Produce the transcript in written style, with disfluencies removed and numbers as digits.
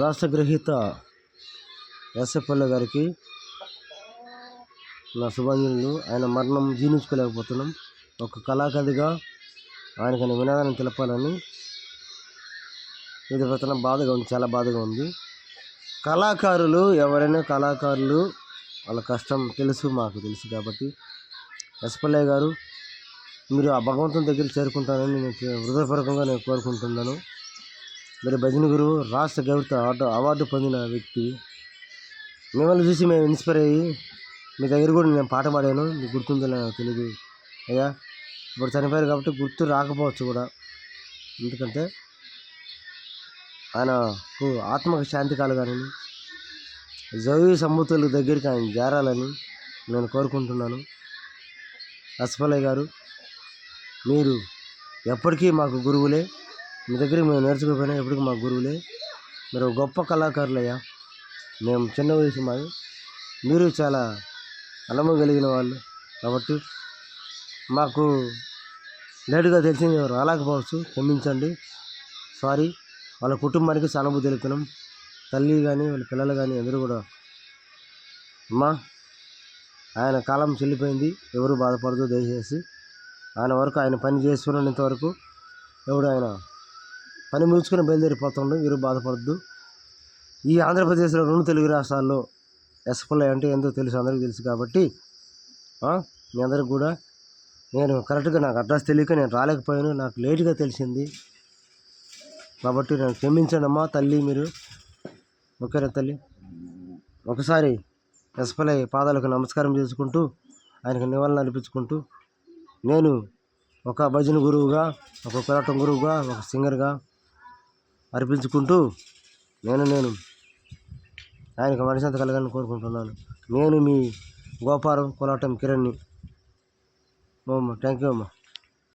రాష్ట్ర గ్రహీత ఎస్ఎఫ్ఎల్ గారికి నా శుభాంజలులు. ఆయన మరణం జీర్ణించుకోలేకపోతున్నాం. ఒక కళాకారిగా ఆయనకు వినోదాన్ని తెలపాలని ఇది పడుతున్న బాధగా ఉంది, చాలా బాధగా ఉంది. కళాకారులు ఎవరైనా కళాకారులు వాళ్ళ కష్టం మాకు తెలుసు కాబట్టి ఎస్ఎఫ్ఎల్ గారు మీరు ఆ భగవంతుని దగ్గర చేరుకుంటారని నేను హృదయపూర్వకంగా నేను కోరుకుంటున్నాను. మీరు భజన గురువు, రాష్ట్ర గౌరవ అవార్డు పొందిన వ్యక్తి. మిమ్మల్ని చూసి మేము ఇన్స్పైర్ అయ్యి మీ దగ్గర కూడా నేను పాట పాడాను. మీకు గుర్తుందో నాకు తెలియదు అయ్యా. ఇప్పుడు చనిపోయారు కాబట్టి గుర్తు రాకపోవచ్చు కూడా. ఎందుకంటే ఆయనకు ఆత్మకు శాంతి కలగాలని, జవి సంబూతుల దగ్గరికి ఆయన చేరాలని నేను కోరుకుంటున్నాను. ఎస్ఎఫ్ఎల్ గారు మీరు ఎప్పటికీ మాకు గురువులే. మీ దగ్గర మేము నేర్చుకోకపోయినా ఎప్పటికీ మాకు గురువులే. మీరు గొప్ప కళాకారులయ్యా. మేము చిన్న వయసు మాది, మీరు చాలా అనుభవం కలిగిన వాళ్ళు కాబట్టి మాకు లేటుగా తెలిసింది రాలేకపోవచ్చు, క్షమించండి, సారీ. వాళ్ళ కుటుంబానికి సానుభూతి తెలుపుతున్నాం. తల్లి కానీ వాళ్ళ పిల్లలు కానీ అందరూ కూడా అమ్మా ఆయన కాలం చెల్లిపోయింది, ఎవరు బాధపడదు దయచేసి. ఆయన వరకు ఆయన పని చేసుకున్నంత వరకు ఎవడు ఆయన పని ముగించుకొని బయలుదేరిపోతుండో ఎవరు బాధపడద్దు. ఈ ఆంధ్రప్రదేశ్లో 2 తెలుగు రాష్ట్రాల్లో ఎస్ఎఫ్ఎల్ అంటే ఎంతో తెలుసు, అందరికీ తెలుసు కాబట్టి మీ అందరికి కూడా నేను కరెక్ట్గా నాకు అడ్రస్ తెలియక నేను రాలేకపోయాను, నాకు లేటుగా తెలిసింది కాబట్టి నేను క్షమించండి అమ్మా తల్లి. మీరు ఓకేనా తల్లి? ఒకసారి ఎస్ఎఫ్ఎల్ పాదాలకు నమస్కారం చేసుకుంటూ ఆయనకు నివాళులు అర్పించుకుంటూ నేను ఒక భజన గురువుగా, ఒక కోలాటం గురువుగా, ఒక సింగర్గా అర్పించుకుంటూ నేను ఆయనకు మనశ్శాంతి కలగాలని కోరుకుంటున్నాను. నేను మీ గోపారం కోలాటం కిరణ్ని. థ్యాంక్ యూ అమ్మా.